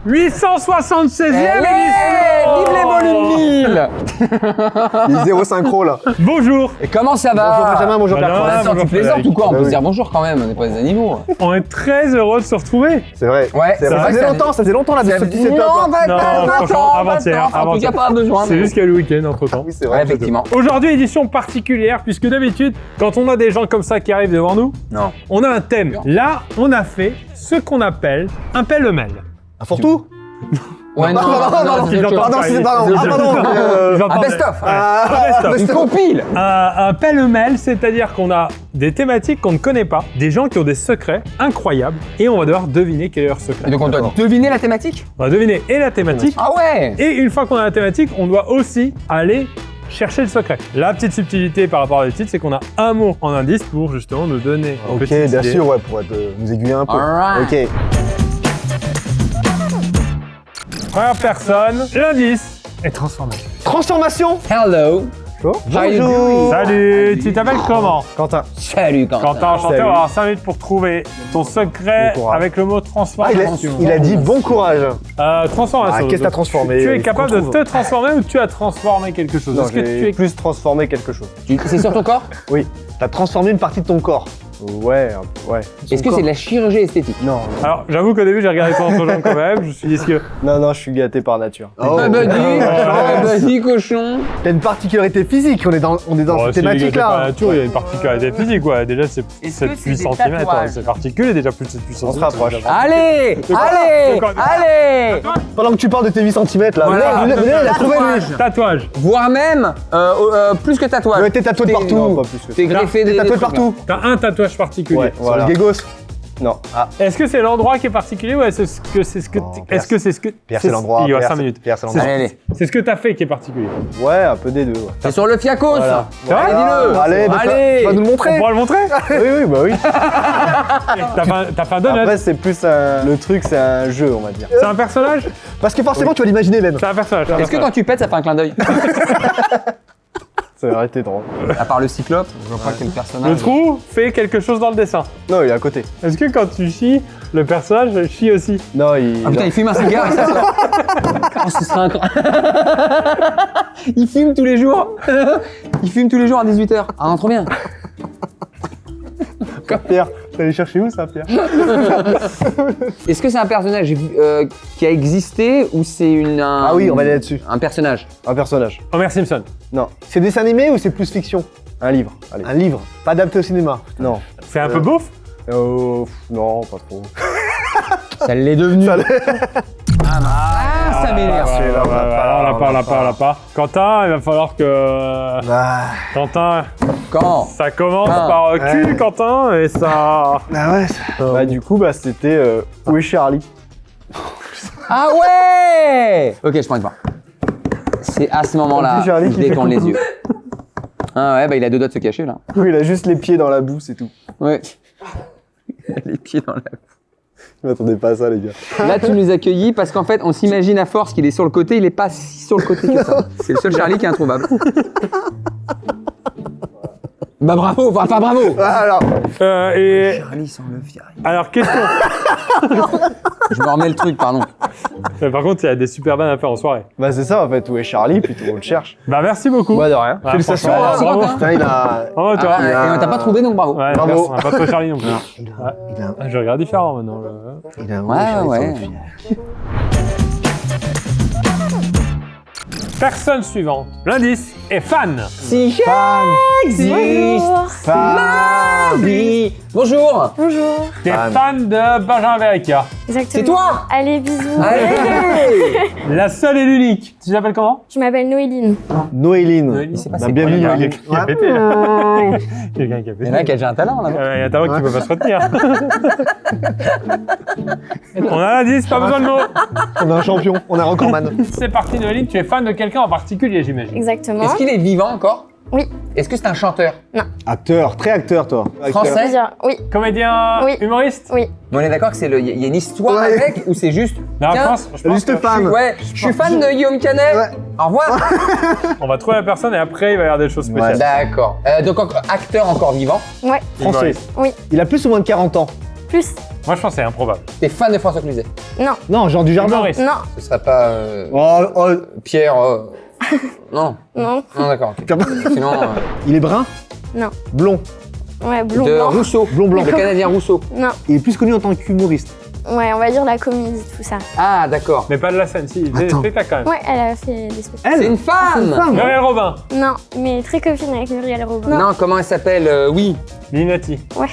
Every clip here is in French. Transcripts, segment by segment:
876e Vive les volumes 1000. Il est zéro synchro là. Bonjour. Et comment ça va? Bonjour Benjamin, bonjour Voilà. Bertrand. Attends, tu bonjour, plaisantes ou quoi? On Bah peut se oui. dire bonjour quand même, on n'est pas des animaux. On est très heureux de se retrouver. C'est vrai. Ouais, C'est c'est vrai. vrai Ça que faisait ça- longtemps, ça faisait longtemps là de ce petit setup. Non, là. Non, franchement, avant-hier, En tout cas, pas besoin. C'est juste qu'il y a le week-end entre temps. Oui, c'est Ouais, vrai. effectivement. Aujourd'hui, édition particulière, puisque d'habitude, quand on a des gens comme ça qui arrivent devant nous, Non. on a un thème. Là, on a fait ce qu'on appelle un pêle-mêle. Un fourre-tout. Ouais, non, Pardon, c'est autre chose. pardon, c'est pardon. Ils Ah, pardon. entendent. Ils Un entendent. best-of. Ah, best-of. Une compile. Un pêle-mêle, c'est-à-dire qu'on a des thématiques qu'on ne connaît pas, des gens qui ont des secrets incroyables, et on va devoir deviner quel est leur secret. Et donc on doit deviner la thématique? On va deviner et la thématique, Ah ouais. et une fois qu'on a la thématique, on doit aussi aller chercher le secret. La petite subtilité par rapport à des titres, c'est qu'on a un mot en indice pour justement nous donner une Ok, petite bien idée. sûr, ouais, pour nous aiguiller un peu. Alright. Ok. Première personne, l'indice est transformé. Transformation. Hello. How you doing? Bonjour. Salut, tu t'appelles comment? Quentin. Salut Quentin. Quentin, enchanté, Salut. on va avoir 5 minutes pour trouver ton secret Bon courage. avec le mot Ah, transformation. il a dit bon courage. Transformation. Ah, qu'est-ce que t'as Donc, transformé? Tu es Il capable faut de qu'on te trouve. transformer ou tu as transformé quelque chose? Non, Est-ce que j'ai tu es plus transformé quelque chose. C'est sur ton corps? Oui. T'as transformé une partie de ton corps. Ouais, ouais. Est-ce que c'est de la chirurgie esthétique? Non, Alors, j'avoue qu'au début, j'ai regardé ton entrejambe quand même. Je me suis dit, est-ce que. non, je suis gâté par nature. Ah bah dis cochon. T'as une particularité physique, on est dans Bon, cette si, il thématique était pas là. nature, il y a une particularité physique, ouais. Déjà, c'est Est-ce que 7-8 c'est des cm. tatouages C'est particulier, déjà plus de 7-8 cm. On se rapproche. Allez, allez, allez. Pendant que tu parles de tes 8 cm là, Voilà. vous il a trouvé lui. Tatouage. Voire même plus que tatouage. Ouais, t'es tatoué de partout. Non, pas plus que ça. T'es greffé T'es des tatoué de trucs, partout. T'as un tatouage particulier. Ouais, sur le gégos. Non. Ah, Est-ce que c'est l'endroit qui est particulier ou est-ce que c'est ce que. Non, Est-ce que c'est ce que. Pierre, c'est l'endroit. Il y a Pierre, 5 c'est- minutes. Pierre, c'est là. l'endroit. Allez, allez. C'est ce que t'as fait qui est particulier. Ouais, un peu des deux. Ouais. C'est sur le fiacos. Voilà. C'est vrai, dis-le. Allez, bah, Allez. tu vas nous le On montrer. pourra le montrer? Oui, bah oui. T'as fait un donut. Après, c'est plus le truc, c'est un jeu, on va dire. C'est un personnage? Parce que forcément, tu vas l'imaginer, Ben. C'est un personnage. Est-ce que quand tu pètes, ça fait un clin d'œil? Ça aurait été drôle. À part le cyclope, je vois pas quel personnage. Le trou fait quelque chose dans le dessin. Non, il est à côté. Est-ce que quand tu chies, le personnage chie aussi? Non, il. Ah putain, il fume un cigare et ça sort. Oh, ce serait incroyable. Il fume tous les jours. Il fume tous les jours à 18h. Ah non, trop bien. Pierre, t'es allé chercher où ça, Pierre? Est-ce que c'est un personnage qui a existé ou c'est un... Ah oui, on va aller là-dessus. Un personnage. Un personnage. Homer Simpson. Non. C'est dessin animé ou c'est plus fiction? Un livre. Allez. Un livre. Pas adapté au cinéma. Non. C'est un peu beauf? Non, pas trop. Ça l'est devenu. Ça l'est. Ça m'énerve. On l'a pas. Quentin, il va falloir que. Ah, Quentin, Quand? ça commence Ah, par cul, ouais. Quentin, et ça. bah ouais. Bah du coup, bah c'était où est Charlie? Ah ouais. Ok, je prends une part. C'est à ce moment-là, En plus, Charlie il qui fait détourne les coucou. yeux. Ah ouais, bah il a deux doigts de se cacher là. Oui, il a juste les pieds dans la boue, c'est tout. Ouais. Les pieds dans la... Je m'attendais pas à ça, les gars. Là, tu nous accueillis parce qu'en fait, on s'imagine à force qu'il est sur le côté, il est pas si sur le côté que ça. C'est le seul Charlie qui est introuvable. Bah bravo, enfin bravo. Alors, Et. Charlie sans le fier. Alors, question. Je me remets le truc, pardon. Par contre, il y a des super vannes à faire en soirée. bah c'est ça en fait, où est Charlie, puis tout le monde cherche. Bah, merci beaucoup. Bah de rien. Ah, Félicitations. franchement, hein. bravo. Putain, il a. Bravo, toi. Ah, et on t'a pas trouvé donc bravo. Ouais, Bravo. merci, on a pas trouvé Charlie non plus. Il a, Ah, je regarde différent maintenant. il a Ouais, Charlie ouais. sur le fil. Personne suivante. L'indice est fan. Si j'existe, ma vie. Bonjour. Bonjour. T'es Fan. fan de Benjamin Verrecka. Exactement. C'est toi. Allez, bisous. Allez. La seule et l'unique. Tu t'appelles comment? Je m'appelle Noéline. Noéline. Il s'est Bah, passé bienvenue, quoi, les Noéline. gars? Quelqu'un qui a pété. là. Quelqu'un qui a Il pété. y en a qui a déjà un talent là. Il y a un talent qui peut pas se retenir. On a l'indice, pas besoin de mots. On a un champion, on a un recordman. C'est parti, Noéline, tu es fan de quelqu'un en particulier, j'imagine. Exactement. Est-ce qu'il est vivant encore? Oui. Est-ce que c'est un chanteur? Acteur, très acteur, toi. Français? Plusieurs. Oui. Comédien, Oui. humoriste? Oui. Mais on est d'accord que c'est il y a une histoire Ouais. avec ou c'est juste? Non, en Tiens, France, je pense Juste que fan. Ouais, je suis fan de Guillaume Canet. Ouais. Au revoir. on va trouver la personne et après il va y avoir des choses spéciales. D'accord. Donc acteur encore vivant. Ouais. Français. Humoriste. Oui. Il a plus ou moins de 40 ans. Plus. Moi, je pense que c'est improbable. T'es fan de François Cluzet? Non, Non, Jean du Jardin. Maurice. non, Ce serait pas Pierre. Non. non. Non, d'accord. ok. Comment Sinon, Il est brun. Non. Blond. Ouais, blond, de blanc. Rousseau. Blond blanc. Le Canadien Rousseau. Non. Il est plus connu en tant qu'humoriste. Ouais, on va dire la comédie, tout ça. Ah, d'accord. Mais pas de la scène, si. Il faisait des Attends. spectacles quand même. Ouais, elle a fait des spectacles. C'est une femme. Muriel Robin. Non, mais très copine avec Muriel Robin. Non, comment elle s'appelle? Oui. Mimimati. Ouais.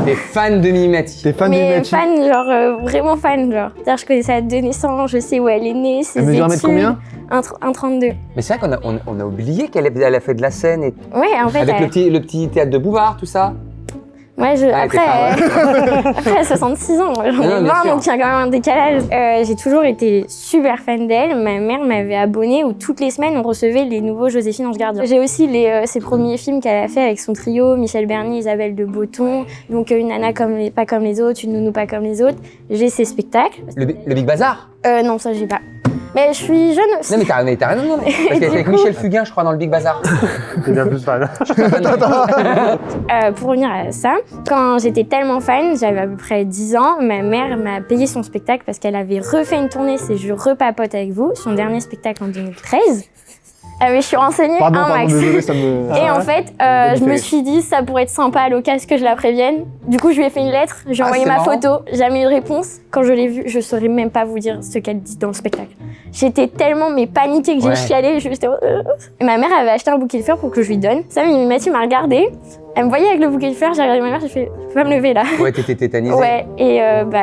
T'es fan de Mimimati. T'es fan Mais du fan, genre, vraiment fan, genre. C'est-à-dire, je connais sa date de naissance, je sais où elle est née, ses Elle mesure études. 1 mètre combien? 1,32. Mais c'est vrai qu'on a oublié qu'elle a fait de la scène et Ouais, en fait, avec elle... le petit théâtre de Bouvard, tout ça. Ouais, t'es pas après, elle a 66 ans, moi, j'en Non, ai bien 20, sûr. donc il y a quand même un décalage. J'ai toujours été super fan d'elle. Ma mère m'avait abonnée où toutes les semaines, on recevait les nouveaux Joséphine Ange Gardien. J'ai aussi ses premiers films qu'elle a fait avec son trio, Michel Bernier, Isabelle de Botton, donc Une nana pas comme les autres, Une nounou pas comme les autres. J'ai ses spectacles. Le Big Bazar. Non, ça, j'ai pas. Mais je suis jeune aussi. Non, mais t'as raison, non. Parce qu'elle était avec Du coup- Michel Fugain, je crois, dans le Big Bazar. T'es bien plus fan. Pour revenir à ça, quand j'étais tellement fan, j'avais à peu près 10 ans, ma mère m'a payé son spectacle parce qu'elle avait refait une tournée, c'est Je repapote avec vous, son dernier spectacle en 2013. Ah mais je suis renseignée, Pardon, hein, Max. désolé, ça me. Et en fait, me je me fait suis dit, ça pourrait être sympa à l'occasion que je la prévienne. Du coup, je lui ai fait une lettre, j'ai envoyé c'est ma marrant. photo, jamais eu de réponse. Quand je l'ai vue, je saurais même pas vous dire ce qu'elle dit dans le spectacle. J'étais tellement paniquée que Ouais. j'ai chialé, j'étais... Et ma mère avait acheté un bouquet de fleurs pour que je lui donne. Ça, Mimimati m'a regardée, elle me voyait avec le bouquet de fleurs, j'ai regardé ma mère, j'ai fait, je peux pas me lever là. Ouais, t'étais tétanisée. Ouais, et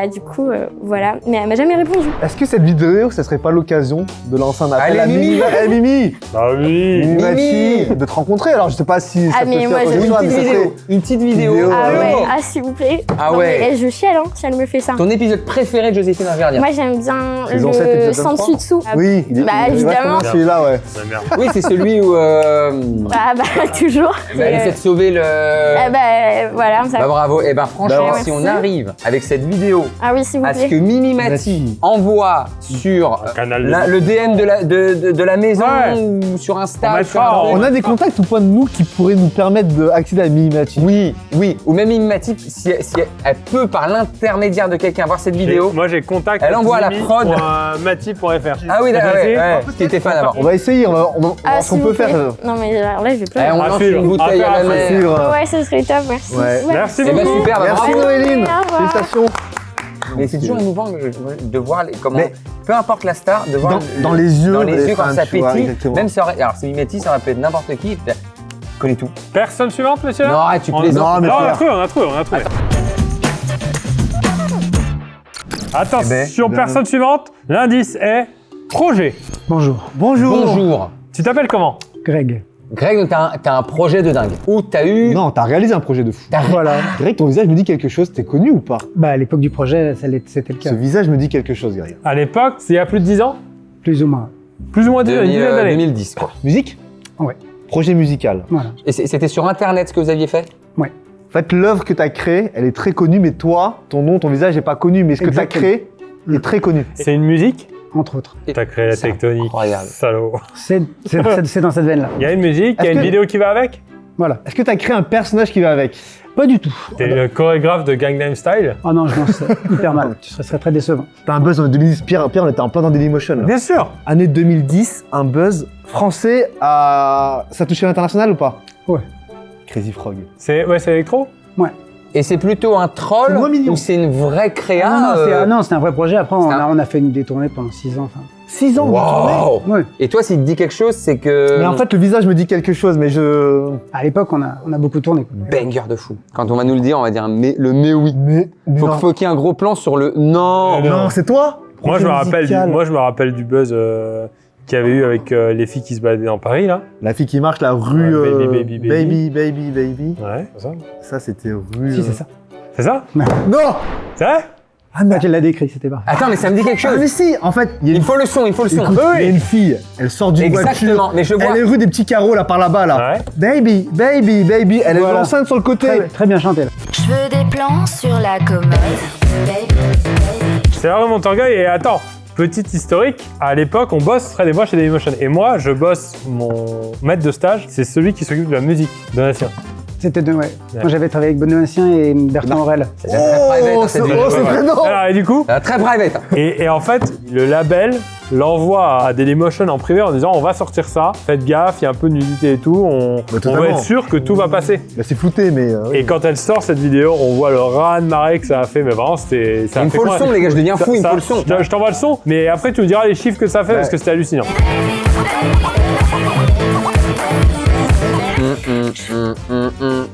du coup, voilà. Mais elle m'a jamais répondu. Est-ce que cette vidéo, ça serait pas l'occasion de lancer un appel Allez, à Mimi. Eh Mimi Bah oui. Mimimati, de te rencontrer. Alors je sais pas si ça Ah, peut mais se moi, faire je- aujourd'hui, Une mais petite ça vidéo. serait- Une petite vidéo. Vidéo, Ah ouais. ouais, ah s'il vous plaît. Ah Non, ouais. mais, je chiale hein, si elle me fait ça. Ton épisode préféré de Joséphine Ange Gardien. Moi j'aime bien Saison 7, le épisode sans 23. dessus dessous. Oui, il est. Bah, il est évidemment. vachement celui-là, ouais. Bah, merde. Oui, c'est celui où Ah bah toujours. elle essaie de sauver le. Ah bah voilà. Ça... Bah bravo. Et ben franchement, Bah, si on merci. arrive avec cette vidéo Ah oui s'il vous à ce que plaît. Mimimati Mati. envoie sur Canal le DM de la maison Ouais. ou sur Insta. On mettra sur un en- truc. On a des contacts ou pas de nous qui pourraient nous permettre d'accéder à Mimimati. Oui, oui. Ou même Mimimati, si elle peut par l'intermédiaire de quelqu'un voir cette vidéo. Moi, j'ai contact. Elle envoie à la prod. Mati.fr. Ah oui, d'accord, Vas-y. ouais, ouais. Qui était fan avant. On va essayer, on va voir Ah ce qu'on s'il peut vous plaît. faire. Non mais alors là je vais Eh, pleurer. on À lance suivre. une bouteille à la À mer. suivre. Ouais ce serait top merci. Ouais. Merci Eh ben beaucoup. super, bah, Merci bravo. Noéline. Au revoir. Félicitations. Mais c'est toujours émouvant de voir comment, Mais- peu importe la star, de voir Dans les yeux dans les des yeux quand fans, ça tu vois, pétille. exactement. Même ça aurait, alors c'est Mimimati, ça aurait pu être n'importe qui. Connais tout. Personne suivante, monsieur? Non, arrête, tu On- plaisantes. Non, mais on a frère. trouvé, on a trouvé. Attention, ben, personne suivante. L'indice est projet. Bonjour, Bonjour. Bonjour. Tu t'appelles comment? Greg. Greg, donc t'as un projet de dingue. Ou t'as eu. Non, t'as réalisé un projet de fou. Voilà. Greg, ton visage me dit quelque chose. T'es connu ou pas? Bah, à l'époque du projet, c'était le Ce cas, visage me dit quelque chose, Greg. À l'époque, c'est il y a plus de 10 ans? plus ou moins. Plus ou moins 10 ans, une dizaine d'années. 2010, quoi. Musique? Ouais. Projet musical. Voilà. Et c'était sur Internet ce que vous aviez fait? En fait, l'œuvre que t'as créée, elle est très connue, mais toi, ton nom, ton visage n'est pas connu. Mais ce que t'as Exactement. créé est très connu. C'est une musique? Entre autres. T'as créé la C'est tectonique. incroyable. Salaud. C'est dans cette veine-là. Il y a une musique, il y a Est-ce une que- vidéo qui va avec? Voilà. Est-ce que t'as créé un personnage qui va avec? Pas du tout. T'es le chorégraphe de Gangnam Style? Oh non, je lance hyper mal. Tu serais très décevant. T'as un buzz en 2010. Pierre, on était en plein dans Dailymotion. là. Bien sûr. Année 2010, un buzz français à. Ça touchait l'international ou pas? Ouais. Crazy Frog. C'est électro? Et c'est plutôt un troll C'est moins mignon. ou c'est une vraie créa? Non, c'était un vrai projet. Après, c'est un- on a fait des tournées pendant 6 ans. Enfin, 6 ans de tournée. Wow. ouais. Et toi, s'il te dit quelque chose, c'est que. Mais en fait, le visage me dit quelque chose, mais je. À l'époque, on a beaucoup tourné, quoi. Banger de fou. Quand on va nous le dire, on va dire le mais oui. Mais. non. Faut qu'il y ait un gros plan sur le non. Non, c'est toi? Moi je, Projet musical. me rappelle du buzz qu'il y avait eu avec les filles qui se baladaient dans Paris, là. La fille qui marche, la rue. Ouais, baby, baby, baby. Ouais, c'est ça. Ça, c'était rue. Si, c'est ça. C'est ça? Non! C'est vrai? Ah, mais Elle l'a décrit, c'était pas. Attends, mais ça me dit quelque Ah, chose. mais si, en fait, il y a Il une faut le son, il faut le son. Écoute, il y a une fille, elle sort d'une Exactement, voiture. mais je vois. Elle est rue des petits carreaux là par là-bas là. Ouais. Baby, elle est Voilà. enceinte sur le côté. Très bien chanté, là. Je veux des plans sur la commode. C'est vraiment Tanguy. Et attends, petite historique, à l'époque, on bosse, Fred et moi, chez Dailymotion. Et moi, je bosse, mon maître de stage, c'est celui qui s'occupe de la musique, Donatien. C'était deux, ouais. Moi j'avais travaillé avec Benoîtien et Bertrand Aurel. C'est très private, hein, cette vidéo. c'est très non. Alors, et du coup, Très private. Hein. et en fait, le label l'envoie à Dailymotion en privé en disant on va sortir ça, faites gaffe, il y a un peu de nudité et tout, on totalement. va être sûr que tout va passer. Bah, c'est flouté, mais. Et quand elle sort cette vidéo, on voit le raz-de-marée que ça a fait, mais vraiment c'était. Il me faut le son, les gars, je deviens fou, il me faut le son. Je t'envoie le son, mais après tu me diras les chiffres que ça fait parce que c'était hallucinant.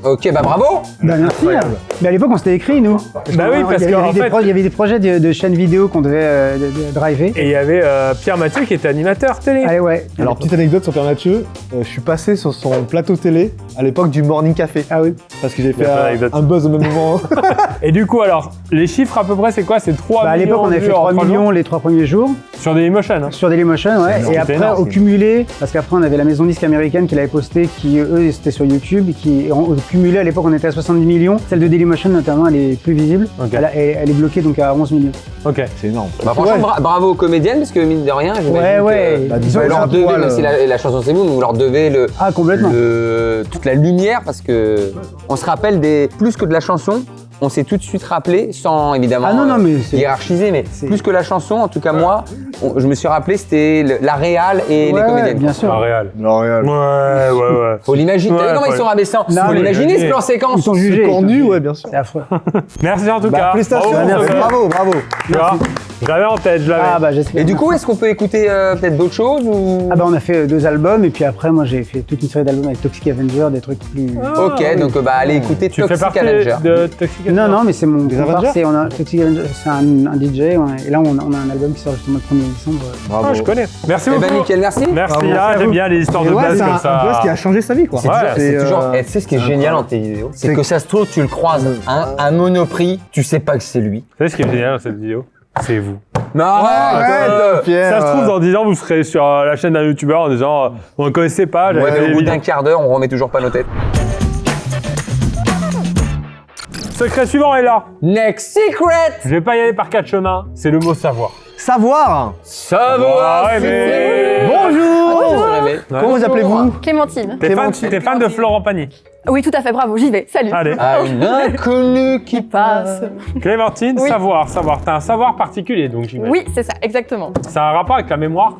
Ok, bah bravo. Bah merci. Mais à l'époque on s'était écrit nous. Bah oui, parce il y qu'en avait fait. il y avait des projets de chaînes vidéo qu'on devait driver. Et il y avait Pierre Mathieu qui était animateur télé. Allez ouais. Alors, petite anecdote sur Pierre Mathieu, je suis passé sur son plateau télé à l'époque du Morning Café. Ah oui. Parce que j'ai fait Il y a plein d'anecdotes. un buzz au même moment. Et du coup, alors, les chiffres à peu près, c'est quoi? C'est 3 Bah, à millions l'époque on avait de fait vues en 3 3 millions jours les 3 premiers jours sur Dailymotion. Hein. sur Dailymotion, ouais. énorme, Et c'est après énorme. au cumulé, parce qu'après on avait la maison disque américaine qui l'avait posté, qui eux c'était sur YouTube, au cumulé à l'époque on était à 70 millions. Celle de Dailymotion notamment elle est plus visible. Ok. Elle est bloquée donc à 11 millions. Ok. C'est énorme. Bah franchement, Ouais. bravo aux comédiennes, parce que mine de rien, j'imagine Ouais. que Bah, disons, vous leur un devez, poil, même si la chanson c'est vous, mais vous leur devez Ah complètement. toute la lumière, parce que on se rappelle plus que de la chanson, on s'est tout de suite rappelé, sans évidemment Ah non, mais c'est- hiérarchiser, mais c'est- plus que la chanson, en tout cas moi, je me suis rappelé, c'était la réal et les comédiennes. bien sûr. La Real. L'Oréal. Ouais. Faut l'imaginer. Ouais, T'as vu comment faut- ils sont rabaissants. Non, Faut mais l'imaginer ce je- plan séquence. Ils sont jugés. Cornu, ouais, bien sûr. C'est affreux. Merci en tout Bah, cas. félicitations, Bravo, merci. Sophie. bravo. Tu vois, je l'avais en tête, je l'avais. Ah bah j'espère. Et du coup, est-ce qu'on peut écouter peut-être d'autres choses ou... Ah bah on a fait 2 albums et puis après moi j'ai fait toute une série d'albums avec Toxic Avenger, des trucs plus... Ok, donc bah allez écouter tu fais Toxic partie Avenger. de Toxic Avenger? Non, mais c'est mon Des compare, Avengers on a Toxic Avenger, c'est un DJ et là on a un album qui sort justement le 1er décembre. Bravo. Ah, je connais. Merci Eh beaucoup. ben nickel, merci. Merci, Bravo. ah, Merci à j'aime vous. bien les histoires Et de ouais, buzz c'est comme un ça. buzz qui a changé sa vie, quoi. C'est toujours, euh, tu sais ce qui est génial dans tes vidéos, c'est c'est- que ça se trouve, tu le croises un Monoprix, tu sais pas que c'est lui. Vous savez ce qui est génial dans cette vidéo? C'est vous. Mais arrête Pierre. Ça se trouve, dans 10 ans, vous serez sur la chaîne d'un youtubeur en disant on ne connaissait pas, j'avais fait Ouais, des au bout vidéos. d'un quart d'heure, on remet toujours pas nos têtes. Secret suivant est là. Next secret. Je vais pas y aller par 4 chemins, c'est le mot savoir. Savoir. Savoir. Ouais, mais- Bonjour. Ouais. Comment vous appelez-vous Clémentine. T'es fan de Florent Pagny. Oui, tout à fait, bravo, j'y vais. Salut. Allez. À une inconnue qui Passe. Clémentine, Oui. savoir. T'as un savoir particulier, donc j'imagine. Oui, c'est ça, exactement. Ça a un rapport avec la mémoire.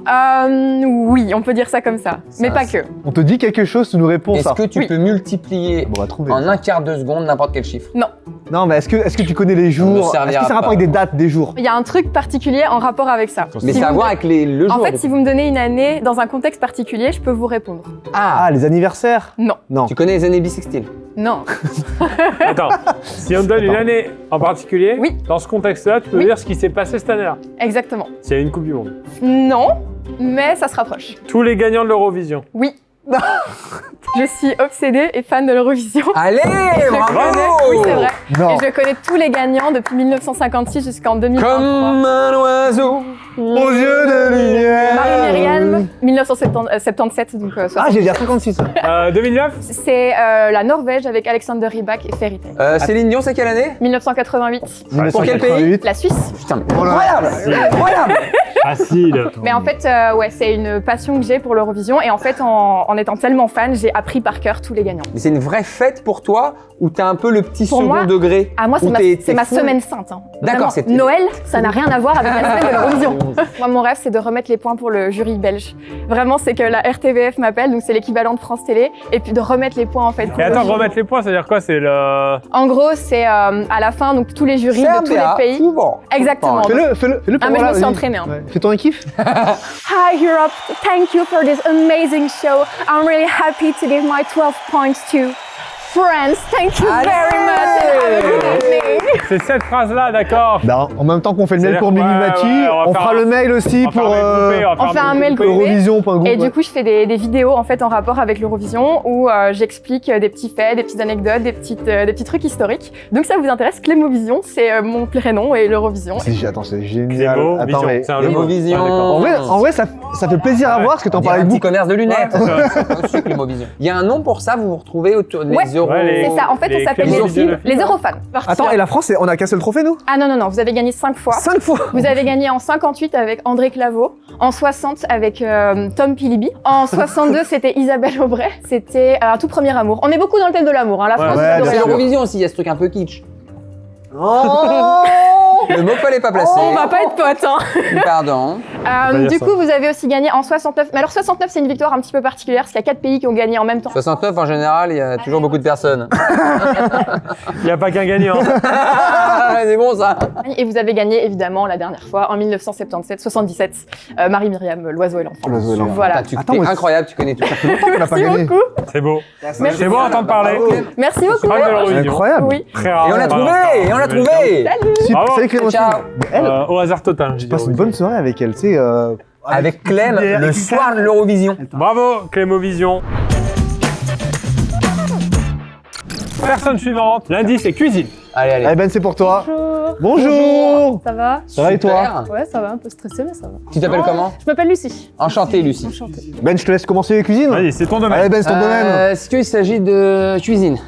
Oui, on peut dire ça comme ça, mais pas que. On te dit quelque chose, tu nous réponds Est-ce ça. que tu Oui. peux multiplier Bon, on va trouver. en un quart de seconde n'importe quel chiffre? Non, mais est-ce que tu connais les ne jours? Est-ce servira que c'est un rapport pas. avec des dates des jours? Il y a un truc particulier en rapport avec ça. Mais Si ça a à vous voir me- avec le jour. En fait, du si coup. vous me donnez une année dans un contexte particulier, je peux vous répondre. Ah, les anniversaires? Non. Non. Tu connais les années bissextiles? Non. Attends, si on te donne une année en particulier, Oui. dans ce contexte-là, tu peux Oui. dire ce qui s'est passé cette année-là. Exactement. S'il y a une Coupe du Monde. Non, mais ça se rapproche. Tous les gagnants de l'Eurovision. Oui. Je suis obsédée et fan de l'Eurovision. Allez, Je bravo! connais, oui, c'est vrai. Non. Et je connais tous les gagnants depuis 1956 jusqu'en 2023. Comme un oiseau. Aux yeux de lumière. Marie-Myriam, 1977, donc Ah, j'ai dit à 56. 2009 c'est la Norvège avec Alexander Rybak et Fairy Tail. Céline Dion, c'est quelle année? 1988. Pour quel pays? 1988. La Suisse. Putain, mais Voilà. incroyable! Incroyable! Facile. Mais en fait, ouais, c'est une passion que j'ai pour l'Eurovision. Et en fait, en étant tellement fan, j'ai appris par cœur tous les gagnants. Mais c'est une vraie fête pour toi ou t'as un peu le petit Pour second moi, degré? Ah, moi, Où c'est t'es ma full- semaine sainte. Hein. D'accord, Vraiment. c'est- Noël, ça n'a rien à voir avec la semaine de l'Eurovision. Moi, mon rêve, c'est de remettre les points pour le jury belge. Vraiment, c'est que la RTVF m'appelle, donc c'est l'équivalent de France Télé, et puis de remettre les points en fait. pour Et le attends, jury. remettre les points, c'est-à-dire quoi? C'est le. En gros, c'est à la fin, donc tous les jurys de tous les pays. Souvent. Exactement. Fais-le pour Ah, mais je voir, me suis vas-y. entraînée, hein. Ouais. Fais-toi un kiff. Hi Europe, thank you for this amazing show. I'm really happy to give my 12 points to France. Thank you very much and have a good evening. C'est cette phrase-là, d'accord. Bah, en même temps qu'on fait le mail C'est-à-dire pour que, Mimi ouais, Mati, ouais, on fera le mail aussi On va pour faire un mail groupé, on fait un mail groupé. groupé. Eurovision.group. Et du coup, je fais des vidéos en fait en rapport avec l'Eurovision où j'explique des petits faits, des petites anecdotes, des petits trucs historiques. Donc ça vous intéresse, Clémovision, c'est mon prénom et l'Eurovision. Attends, c'est génial. Clémo, Attends, Vision. mais C'est un jeu de mots. Clémovision. Ah, d'accord. en vrai, ça fait plaisir à voir parce que t'en On parles dirait un avec petit beaucoup. commerce de lunettes. Ouais, C'est aussi Clémovision. Il y a un nom pour ça, vous vous retrouvez autour des Ouais. euros. Ouais, les- C'est ça, en fait, les ça s'appelle Clémovision. les Eurofans. Attends, et la France France, on a qu'un seul trophée, nous? Ah non, non, non, vous avez gagné 5 fois. 5 fois. Vous avez gagné en 58 avec André Claveau, en 60 avec Tom Pilibi, en 62 c'était Isabelle Aubray, c'était un tout premier amour. On est beaucoup dans le thème de l'amour, hein, la France. ouais, vous adorez C'est l'amour. l'Eurovision aussi, il y a ce truc un peu kitsch. Oh Le mot fallait pas placer. On va pas être potes, hein. Pardon. Du ça. coup, vous avez aussi gagné en 69. Mais alors 69, c'est une victoire un petit peu particulière, parce qu'il y a 4 pays qui ont gagné en même temps. 69, en général, il y a toujours beaucoup de personnes. Il n'y a pas qu'un gagnant. C'est bon ça. Et vous avez gagné évidemment la dernière fois, en 1977, Marie-Myriam, l'oiseau et l'enfant. L'oiseau et l'enfant. Voilà. Attends, t'es incroyable, tu connais tout. On n'a pas Merci gagné. beaucoup. C'est beau. Merci. C'est beau d'entendre parler. Merci beaucoup. Fan de l'Eurovision. Incroyable. Oui. Très rare. Et on l'a trouvé, et on l'a trouvé. Super. Bravo. Salut Clémentine. Ciao. Mais elle, Au hasard total. je je dis passe une Eurovision. bonne soirée avec elle, tu sais. Avec Clem, bière, le avec une soir de l'Eurovision. Bravo, Clémovision. Personne suivante. L'indice est cuisine. Allez, allez. Eh Ben, c'est pour toi. Bonjour. Bonjour. Ça va? Ça va et toi? Super. Ouais, ça va, un peu stressé, mais ça va. Tu t'appelles comment? Je m'appelle Lucie. Enchantée, Lucie. Enchantée. Ben, je te laisse commencer les cuisines. Vas-y, c'est ton domaine. Allez, Ben, c'est ton domaine. Est-ce qu'il s'agit de cuisine?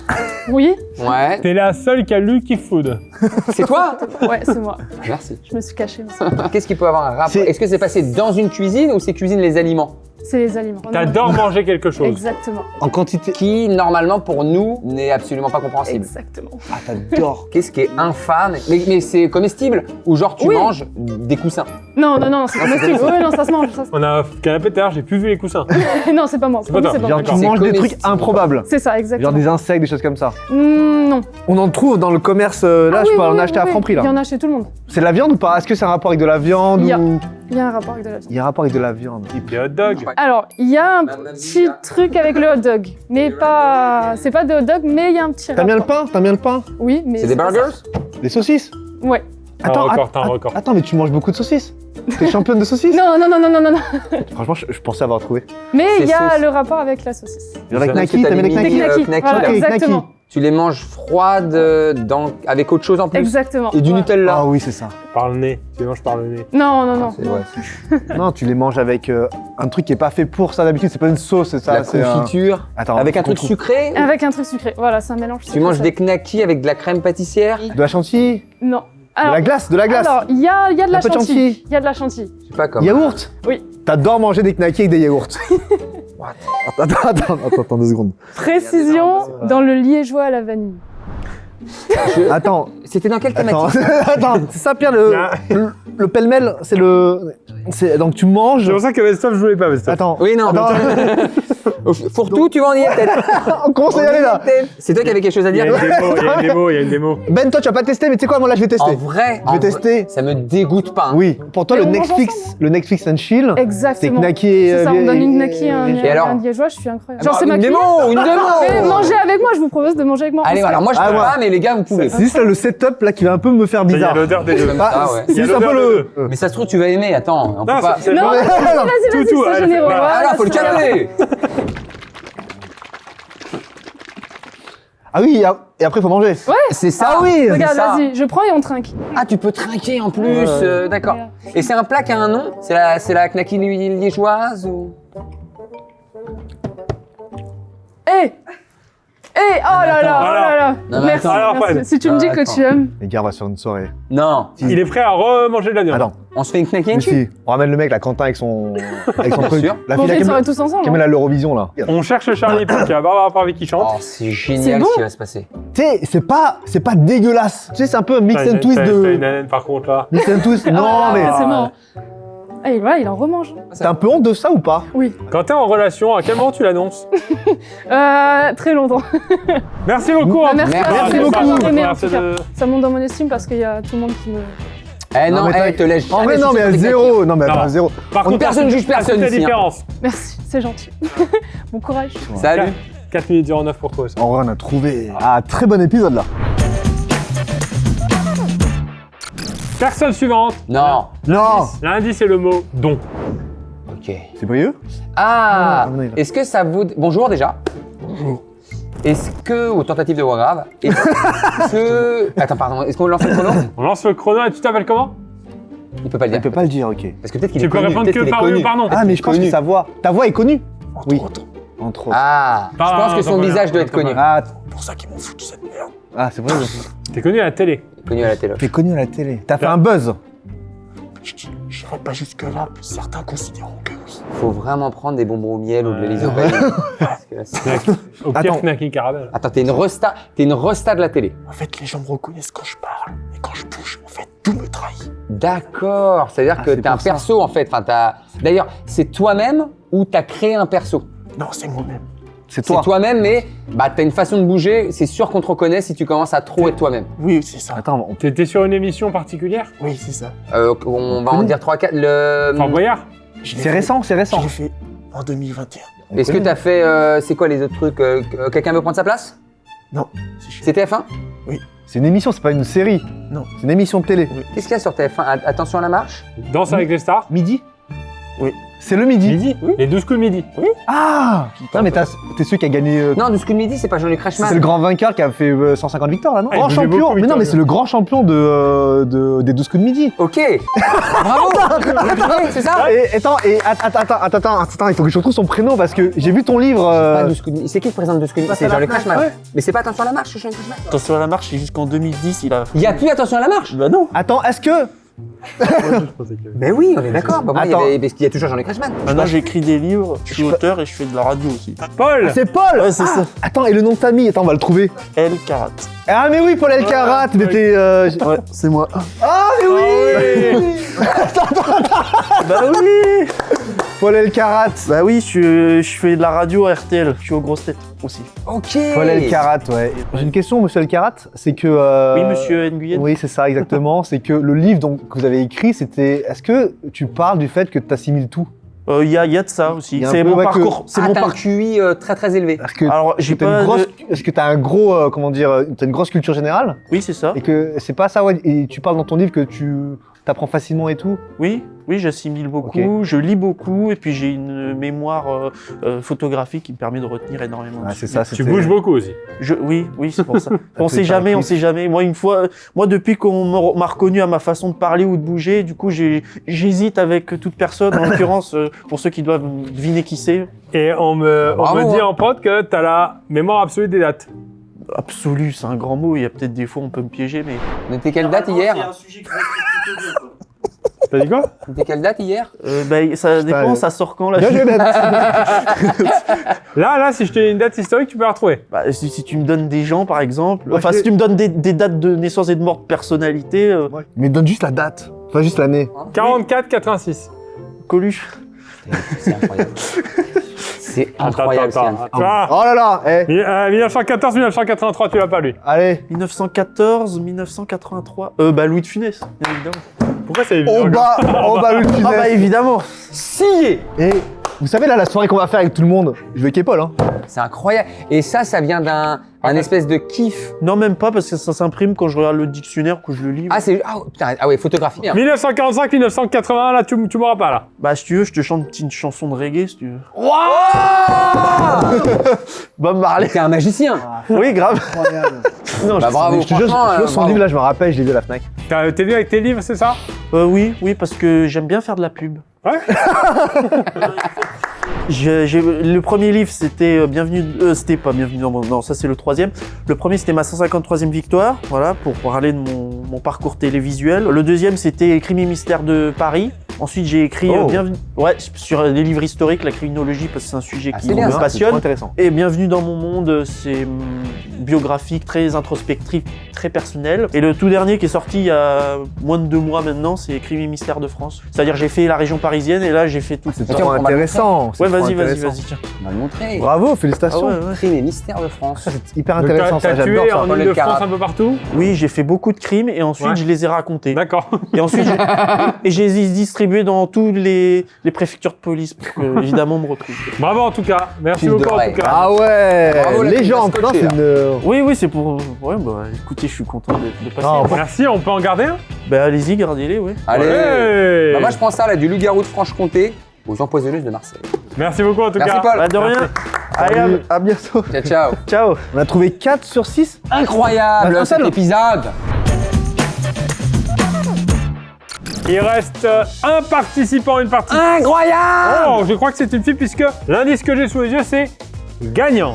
Oui? Ouais. T'es la seule qui a lu Kiff Food. C'est toi? Ouais, c'est moi. Merci. Je me suis cachée. mais Qu'est-ce qui peut avoir un rapport? C'est- Est-ce que c'est passé dans une cuisine ou c'est cuisine les aliments? C'est les aliments. T'adores manger quelque chose. Exactement. En quantité. Qui, normalement, pour nous, n'est absolument pas compréhensible. Exactement. Ah, t'adores. Qu'est-ce qui est infâme? Mais c'est comestible? Ou genre tu Oui. manges des coussins? Non, non, non, c'est comestible. Oui, non, ça se mange. Ça se... On a canapé tout à l'heure, j'ai plus vu les coussins. non, c'est pas moi. C'est pas toi. C'est Genre, tu D'accord. manges des comestible. trucs improbables. C'est ça, Genre exactement. des insectes, des choses comme ça. Non. On en trouve dans le commerce, là, Ah je oui, peux en oui, acheter à oui, Franprix, là. Il y en a chez tout le monde. C'est de la viande ou pas? Est-ce que c'est un rapport avec de la viande Il y a- ou... Il y a un rapport avec de la viande. Il y a un rapport avec de la viande. Des hot dogs. Alors, il y a un Madame petit Mia. truc avec le hot dog. Mais pas. C'est pas de hot dog, mais il y a un petit T'aimes bien le rapport. pain? T'aimes bien le pain? Oui, mais. C'est des pas ça. burgers? Des saucisses? Ouais. T'as un record, t'as un record. Attends, mais tu manges beaucoup de saucisses? T'es championne de saucisses? Non, non, non, non, non, non, non. Franchement, je pensais avoir trouvé. Mais il y C'est a sauce. le rapport avec la saucisse. Genre les Est-ce knackis, que t'as t'aimes les des knackis? mini- Knacky. knacky, Voilà, ok, exactement. knacky. Tu les manges froides avec autre chose en plus? Exactement. Et du Ouais. Nutella? Ah oui, c'est ça. Par le nez. Tu manges par le nez. Non, non, non. C'est- ouais. Non, tu les manges avec un truc qui est pas fait pour ça d'habitude, c'est pas une sauce, c'est ça. La c'est un- confiture? Attends, Avec un faut qu'on truc trouve. sucré? Avec un truc sucré. Voilà, c'est un mélange. Tu sucré, manges ça. des knackis avec de la crème pâtissière? De la chantilly? Non. De la glace, de la glace. Alors, il y a de la Un peu de chantilly. chantilly. Il y a de la chantilly. Je sais pas comment. Yaourt? Oui. T'adores manger des knackis avec des yaourts. Attends 2 secondes. Précision dans le liégeois à la vanille. Attends, C'était dans quelle attends, thématique? attends, c'est ça Pierre, le pêle-mêle, c'est le... Donc tu manges... C'est pour ça que Best-of, je voulais pas Best-of. Attends, Oui, non. attends. Fourre-tout, tu vas en y être peut-être. On commence à y aller là. C'est toi qui avais quelque chose à Il y a dire? une démo, il y a une démo, il y a une démo. Ben, toi tu vas pas tester, mais tu sais quoi, moi là je vais En tester. vrai, Je vais tester. ça me dégoûte pas. hein. Oui, pour toi Mais le on mange Netflix and chill, c'est Exactement. knacky... C'est ça, on donne une knacky à Et alors un liégeois, je suis incroyable. Genre, Genre, c'est ma une cuisine. démo, une Mais démo. mangez avec moi, je vous propose de manger avec moi. Allez, On se alors moi je Ah, peux ouais. pas, mais les gars vous pouvez. C'est juste là, le setup là qui va un peu me faire Il y a bizarre. l'odeur des deux. Comme Ah, ça, ouais. c'est juste un peu le... Mais ça se trouve tu vas aimer. Attends, on peut Non, pas. c'est Non, vrai. vas-y, Tout, c'est allez, généreux. voilà. Ah Voilà, là, faut le c'est généreux. capter. Ah oui, et après il faut manger. C'est ça. Ah oui, c'est Regarde, ça. vas-y, je prends et on trinque. Ah, tu peux trinquer en plus. D'accord. Voilà. Et c'est un plat qui a un nom? C'est la knacky liégeoise ou? Hé oh là là, oh là là. Non, mais Merci, attends. Alors, merci. Fred. Si tu me dis que Attends. tu aimes. Les gars, on va sur une soirée. Non. Il est prêt à remanger de la viande. Attends, On se fait une knacky mais si, on ramène le mec là, Quentin avec son truc. sûr. La On fille fait une qui soirée aime tous ensemble. à l'Eurovision là. On cherche Charlie pour qu'il y a Barbara Parvé qui chante. Oh, c'est génial bon. ce qui va se passer. Tu sais, c'est pas dégueulasse. Tu sais, c'est un peu un mix and twist T'as une de... naine par contre là. Mix and twist, non Ah, mais... c'est bon. Et voilà, il en remange. T'as un peu honte de ça ou pas? Oui. Quand t'es en relation, à quel moment tu l'annonces? Très longtemps. Merci beaucoup. Ah, merci, merci de beaucoup. m'avoir donné, en Merci tout cas. de- Ça monte dans mon estime parce qu'il y a tout le monde qui me. Eh non, mais t'as- te laisse En jamais vrai, non, mais sucer à tes knackis. zéro. Non, mais Non. attends, à zéro. Par contre, personne juge personne la ici, hein. différence. Merci, c'est gentil. Bon courage. Salut. 4 minutes 09 pour toi ça. En vrai, on a trouvé. Ah, très bon épisode là. Personne suivante. Non. Non. L'indice c'est le mot don. Ok. C'est brieux? Ah, Ah, non, il a- est-ce que ça vous... Bonjour déjà. Bonjour. Est-ce que, aux tentatives de voix grave, est-ce que... Attends, pardon, est-ce qu'on lance le chrono? On lance le chrono et tu t'appelles comment? Il peut pas le Il dire. peut pas le dire, ok. Parce que peut-être qu'il est Tu peux connu. répondre peut-être que qu'il est par oui ou connu. par non. Ah, mais je pense que connu. sa voix. Ta voix est connue? Oui. Entre autres. Ah, je Pas pense que un son temporaire, visage doit un être connu. temporaire. Ah, pour ça qu'ils m'ont foutu cette merde. Ah, c'est vrai. T'es connu à la télé. Connu à la télé. T'es connu à la télé. T'as fait un buzz. J'irai pas jusque-là, certains considéreront que oui. Faut vraiment prendre des bonbons au miel ou de l'Elysabeth. Parce que là, c'est- Au pire, Attends. Knacky Caramel. Attends, t'es une resta de la télé. En fait, les gens me reconnaissent quand je parle, et quand je bouge, en fait, tout me trahit. D'accord, c'est-à-dire que c'est t'es un pour ça. perso en fait. Enfin, D'ailleurs, c'est toi-même ou t'as créé un perso? Non, c'est moi-même. C'est C'est toi. toi-même, mais bah, t'as une façon de bouger, c'est sûr qu'on te reconnaît si tu commences à trop être toi-même. Oui, c'est ça. Attends, T'étais sur une émission particulière? Oui, c'est ça. On va en dire 3-4. Fort Boyard? Je l'ai c'est fait- récent, c'est Je récent. l'ai fait en 2021. Est-ce que t'as fait. C'est quoi les autres trucs quelqu'un veut prendre sa place? Non, c'est chez- C'est TF1? C'est une émission, c'est pas une série. Non. C'est une émission de télé. Qu'est-ce qu'il y a sur TF1? Attention à la marche? Danse avec les stars? Midi. Oui. C'est le midi. Midi? Les 12 coups de midi. Ah non, mais t'es celui qui a gagné. Non, de ce coup de midi, c'est pas Jean-Luc Reichmann. C'est le grand vainqueur qui a fait 150 victoires là, non? Ah, il Grand bougeait champion. beaucoup, Mais non, Victor, mais c'est le grand champion des 12 coups de midi. Ok. Bravo. C'est ça? Et attends, il faut que je retrouve son prénom parce que j'ai vu ton livre. Pas 12 coups de midi. C'est qui le président de 12 coups de midi? C'est Jean-Luc Reichmann. Ouais. Mais c'est pas Attention à la marche, Jean-Luc Reichmann. Attention à la marche, c'est jusqu'en 2010, il a... Il y a plus Attention à la marche? Bah non. Attends, est-ce que. Ben oui, on est d'accord. Bah, moi, Attends. parce qu'il y a toujours Jean-Luc Reichmann. Maintenant, j'écris des livres, je suis auteur et je fais de la radio aussi. Paul! C'est Paul. Ouais, c'est ça. Attends, et le nom de famille? Attends, on va le trouver. El Karat. Ah, mais oui, Paul Elkarat. Mais t'es. Ouais, c'est moi. Ah, mais oui. Bah oui. Paul Elkarat. Bah oui, je fais de la radio à RTL, je suis aux grosses têtes aussi. Ok. Paul Elkarat, ouais. J'ai une question, monsieur Elkarat. C'est que. Oui, monsieur Nguyen. Oui, c'est ça, exactement. C'est que le livre donc, que vous avez écrit, c'était. Est-ce que tu parles du fait que tu assimiles tout? Il y a de ça aussi. Il y a un C'est peu, mon ouais, parcours. C'est mon T'as un parcours. QI très très élevé. Est-ce que Alors, j'ai t'as une pas. grosse... Est-ce que t'as un gros. Comment dire. T'as une grosse culture générale? Oui, c'est ça. Et que c'est pas ça, ouais. Et tu parles dans ton livre que tu t'apprends facilement et tout? Oui, j'assimile beaucoup, Ok. je lis beaucoup et puis j'ai une mémoire photographique qui me permet de retenir énormément. de Ouais, c'est souvenirs. ça, Tu bouges beaucoup aussi. Oui, c'est pour ça. On peut sait être jamais, on artiste. sait jamais. Moi, depuis qu'on m'a reconnu à ma façon de parler ou de bouger, du coup, j'hésite avec toute personne. En l'occurrence, pour ceux qui doivent deviner qui c'est, Et on me Bravo, dit hein. en prod que t'as la mémoire absolue des dates. absolu, c'est un grand mot. Il y a peut-être des fois on peut me piéger, mais. T'es quelle date hier? sujet T'as dit quoi? T'es quelle date hier? Ça dépend, euh, ça sort quand là. Bien joué, Ben. Là, si je te dis une date historique, tu peux la retrouver. Bah, si tu me donnes des gens, par exemple, Moi, enfin, je si tu me donnes des dates de naissance et de mort de personnalité, Mais donne juste la date. Enfin, juste l'année. 44-86. Coluche. C'est incroyable. C'est incroyable, Attends. Sian. Ah, Oh là là, 1914-1983, tu l'as pas lui. allez. 1914, 1983. Louis de Funès, bien évidemment. Pourquoi c'est On évident? bat le Ah bah évidemment. Scié! Et vous savez, là, la soirée qu'on va faire avec tout le monde, je vais Paul, hein. C'est incroyable. Et ça vient d'un espèce de kiff. Non, même pas, parce que ça s'imprime quand je regarde le dictionnaire, que je le lis. Ah, c'est. Ah, putain, ah ouais, photographie. Bien. 1945-1981, là, tu m'auras pas, là. Bah, si tu veux, je te chante une petite chanson de reggae, si tu veux. Bob Marley. T'es un magicien. Oui, grave. Non, Bah, bravo. Je te jure, Franchement, son bravo. livre, là, je me rappelle, je l'ai vu à la Fnac. T'es venu avec tes livres, c'est ça? Oui, parce que j'aime bien faire de la pub. Ouais. Le premier livre, c'était c'était pas Bienvenue dans mon... Non, ça c'est le troisième. Le premier, c'était ma 153e victoire, voilà, pour parler de mon parcours télévisuel. Le deuxième, c'était Crimes et mystères de Paris. Ensuite, j'ai écrit Bienvenue... Ouais, sur les livres historiques, la criminologie, parce que c'est un sujet qui c'est bien, me ça, C'est passionne. trop intéressant. Et Bienvenue dans mon monde, c'est biographique, très introspectif, très personnel. Et le tout dernier qui est sorti il y a moins de 2 mois maintenant, c'est Crimes et mystères de France. C'est-à-dire j'ai fait la région parisienne et là j'ai fait tout. C'est Tiens, trop on va le intéressant. c'est Ouais, trop vas-y, intéressant. tiens. On va le montrer. Bravo, Ah félicitations. ouais, ouais. Crimes et mystères de France. Ça, c'est hyper Donc, intéressant, ça, T'as j'adore tué ça. en Paul Ile-de-France Elkarat. un peu partout? Oui, j'ai fait beaucoup de crimes et ensuite Ouais. je les ai racontés. D'accord. Et ensuite, je les ai distribués dans tous les préfectures de police pour que, évidemment, on me retrouve. Bravo en tout cas. Merci Fils beaucoup en d'oreille. tout cas. Ah ouais, Bravo, la légende. petite Non, c'est scotchée, une. Oui, c'est pour... Ouais, bah, écoutez, je suis content de passer. Non, Merci, on peut en garder un? Bah, allez-y, gardez-les, ouais. Allez. Ouais. Bah, moi, je prends ça là, du loup-garou de Franche-Comté aux empoisonneuses de Marseille. Merci beaucoup en tout Merci cas. Paul. Bah, de rien. Allez, À bientôt. Ciao, ciao. ciao. On a trouvé 4 sur 6. Incroyable Un cet seul. épisode. Il reste un participant, une partie. Incroyable. Oh, je crois que c'est une fille puisque l'indice que j'ai sous les yeux c'est gagnant.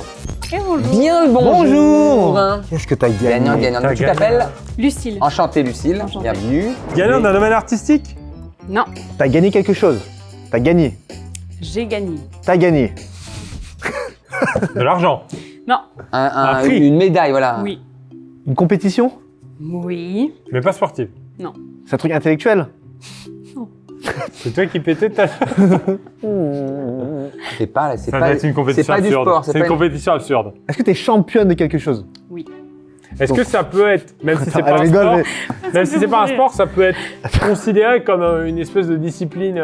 Et bonjour. Bien le bonjour. Bonjour. Qu'est-ce que t'as gagné? Gagnant. T'as Tu gagné. t'appelles? Lucille. Enchanté Lucille, Enchantée. bienvenue. Gagnant d'un domaine artistique? Non, T'as gagné quelque chose. T'as gagné. j'ai gagné. T'as gagné. De l'argent. Non, Un prix. Une médaille, voilà. oui. Une compétition? Oui. Mais pas sportive. C'est un truc intellectuel? C'est toi qui pétais ta... C'est pas, c'est Ça pas, va être une compétition c'est pas du absurde. sport. C'est une compétition absurde. Est-ce que t'es championne de quelque chose? Est-ce que ça peut être, même si c'est Elle pas un rigole, sport, mais- même si c'est pas un sport, ça peut être considéré comme une espèce de discipline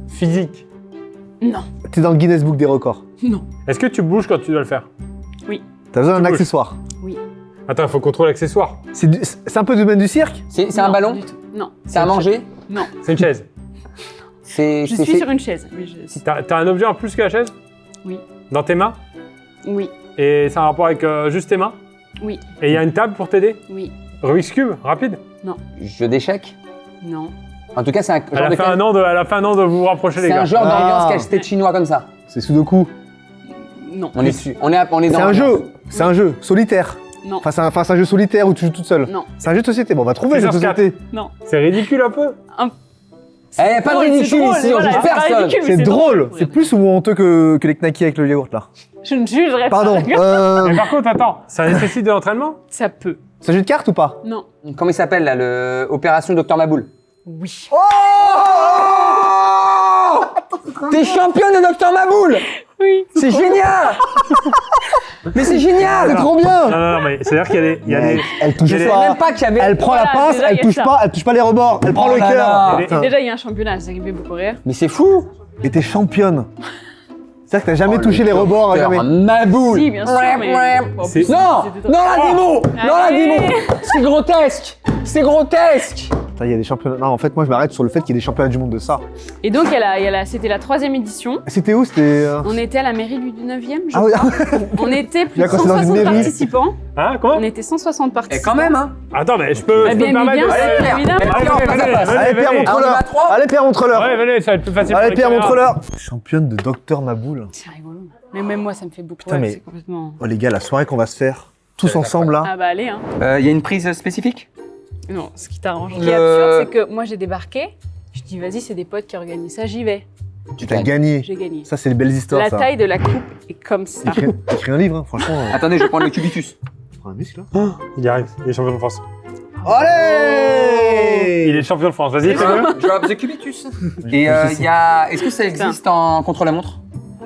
physique? Non. T'es dans le Guinness Book des records. Non. Est-ce que tu bouges quand tu dois le faire? T'as besoin d'un bouges. accessoire. Attends, il faut contrôler l'accessoire. C'est un peu du domaine du cirque? C'est un Non, ballon? du tout. Non. C'est à manger? Non. C'est une chaise. C'est. Je suis sur une chaise. Mais T'as un objet en plus que la chaise? Oui. Dans tes mains? Oui. Et c'est un rapport avec juste tes mains? Oui. Et il y a une table pour t'aider? Oui. Rubik's Cube, rapide? Jeu d'échecs? Non. En tout cas, c'est un Elle genre a de. fait un an de vous vous rapprocher les C'est gars. un genre d'ambiance Ah. cache-tête chinois comme ça. C'est Sudoku. Non. On est dessus. On est dans. C'est un jeu. C'est un jeu solitaire. Non. Enfin, c'est un jeu solitaire où tu joues toute seule. Non. C'est un jeu de société. Bon, on va trouver le jeu de Plusieurs société. Non. C'est ridicule un peu? Eh, y a pas de drôle, ridicule c'est drôle, ici, on voilà, juge c'est pas personne. ridicule, mais C'est drôle. C'est Regarde. plus ou honteux que les knackis avec le yaourt là. Je ne jugerai Pardon. pas. Mais par contre, attends, ça nécessite de l'entraînement? Ça peut. C'est un jeu de cartes ou pas? Non. Comment il s'appelle là, le Opération Dr Maboul? Oui. T'es championne de Dr Maboul! Oui. C'est génial! Mais c'est génial! C'est trop bien. Non, mais c'est-à-dire qu'il y a des... Elle touche Il y a Je pas. savais même pas qu'il y avait. Elle prend la Voilà, passe, déjà, elle y a touche ça. pas, elle touche pas les rebords, elle prend Oh le là cœur. là. Et- Putain. Déjà, il y a un championnat, c'est ça qui me fait beaucoup rire. Mais c'est fou! Et t'es championne. C'est-à-dire que t'as jamais Oh, touché le les rebords, Dr jamais. Maboul! Si, bien sûr, mais... Bon, C'est- Non! c'était- Non, la démo! Non, la Allez. démo! C'est grotesque! C'est grotesque! Putain, il y a des championnats. Non, en fait, moi, je m'arrête sur le fait qu'il y ait des championnats du monde de ça. Et donc, c'était la 3e édition. C'était où? C'était. On était à la mairie du 9e, je Ah oui. crois. On était plus de D'accord, c'est dans une 160 mairie. participants. Hein, comment? On était 160 participants. Et quand même, hein! Attends, mais je peux Eh me bien, mais permettre bien de... sûr, Allez, Pierre. évidemment. Allez, Pierre, on passe à face. Allez, Pierre, on y montre-leur. va à trois. Allez, Pierre, montre-leur. Ouais, venez, ça va être plus facile Allez, pour Pierre, les caméras. montre-leur. Championne de Dr Maboul. C'est rigolo. Mais même moi, ça me fait beaucoup Putain, rire, mais- c'est complètement... Oh, les gars, la soirée qu'on va se faire, tous ensemble là. Ah bah allez, hein. Il y a une prise spécifique? Non, ce qui t'arrange. Ce qui Le- est absurde, c'est que moi, j'ai débarqué. Je dis, vas-y, c'est des potes qui organisent ça, j'y vais. Tu t'as gagné. J'ai gagné. Ça, c'est les belles histoires, La ça. taille de la coupe est comme ça. Écris un livre, hein, franchement. Attendez, je vais prendre le cubitus. Prends un muscle, là. Il y arrive, il est champion de France. Allez. Il est champion de France, vas-y, fais-le. Drop the cubitus. Et est-ce que ça existe en contre-la-montre?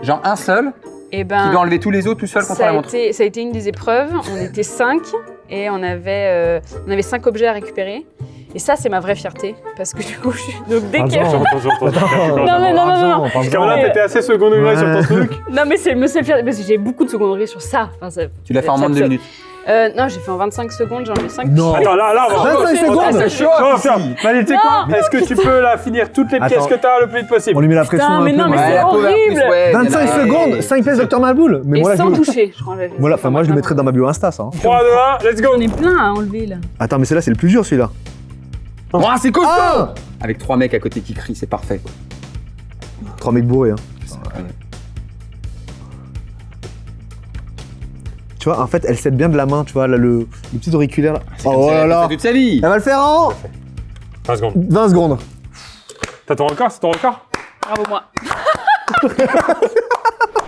Genre un seul Et qui ben, doit enlever tous les autres tout seul contre ça la a, montre. été, ça a été une des épreuves. On était 5 et on avait 5 objets à récupérer. Et ça, c'est ma vraie fierté. Parce que du coup, donc dès qu'il y a... Non, mais non. Parce que là, t'étais assez second degré sur ton truc. Non, mais c'est le seul fierté. Parce que j'ai beaucoup de seconderie sur ça. Enfin, Tu l'as fait en moins de 2 minutes. Non, j'ai fait en 25 secondes, j'en ai 5. Non. Attends, là, on va... 25 secondes. c'est chaud. On va faire. Allez, tu sais quoi? Est-ce que tu peux là finir toutes les pièces Attends. que t'as le plus vite possible? On lui met la pression Putain, un mais peu. non, mais moi. c'est la power horrible. plus, ouais, 25 il y en a- secondes, 5 pièces Dr Maboul. Mais Et moi, là, sans je... toucher. Je crois, Voilà, enfin, moi, je le mettrais dans ma bio Insta, ça. hein. 3, 2, 1, let's go! On est plein à enlever là. Attends, mais celle-là, c'est le plus dur, celui-là. Oh, c'est costaud! Ah Avec 3 mecs à côté qui crient, c'est parfait. 3 mecs bourrés, hein. Tu vois, en fait, elle s'aide bien de la main, tu vois, là, le petit auriculaire, là. Oh là là. toute sa vie. Elle va le faire en 20 secondes. 20 secondes. T'as ton record? C'est ton record? Bravo moi.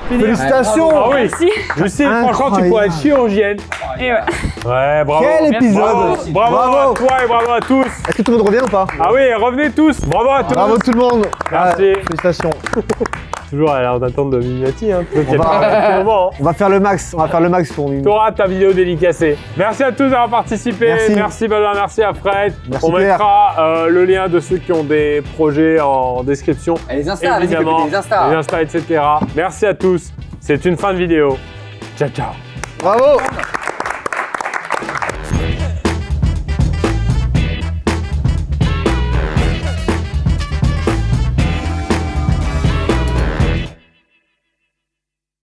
Félicitations. Ah oui! Merci. Je sais, franchement, tu pourrais être chirurgienne. Et ouais. Ouais, bravo. Quel épisode. Bravo à toi et bravo à tous. Est-ce que tout le monde revient ou pas? Ah oui, revenez tous. Bravo à tous. Bravo tout le monde. Merci. Félicitations. Toujours à l'air d'attente de Mimimati, hein. On va- On va faire le max, pour Mimi. T'auras ta vidéo dédicacée. Merci à tous d'avoir participé. Merci. Benoît, merci à Fred. Merci, On Pierre. mettra le lien de ceux qui ont des projets en description. Et les Insta, vas-y, Évidemment, les Insta. les Insta, etc. Merci à tous. C'est une fin de vidéo. Ciao, ciao. Bravo.